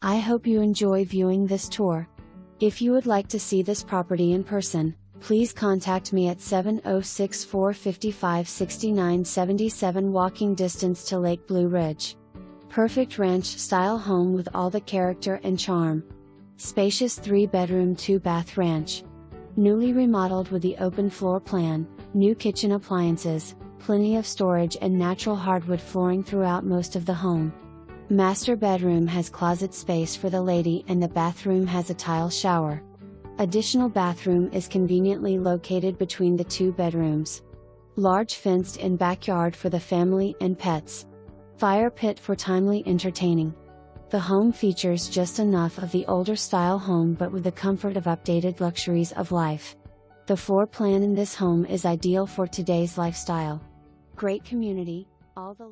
I hope you enjoy viewing this tour. If you would like to see this property in person, please contact me at 706-455-6977, walking distance to Lake Blue Ridge. Perfect ranch-style home with all the character and charm. Spacious 3-bedroom 2-bath ranch. Newly remodeled with the open floor plan, new kitchen appliances, plenty of storage and natural hardwood flooring throughout most of the home. Master bedroom has closet space for the lady and the bathroom has a tile shower. Additional bathroom is conveniently located between the 2 bedrooms. Large fenced-in backyard for the family and pets. Fire pit for timely entertaining. The home features just enough of the older style home but with the comfort of updated luxuries of life. The floor plan in this home is ideal for today's lifestyle. Great community, all the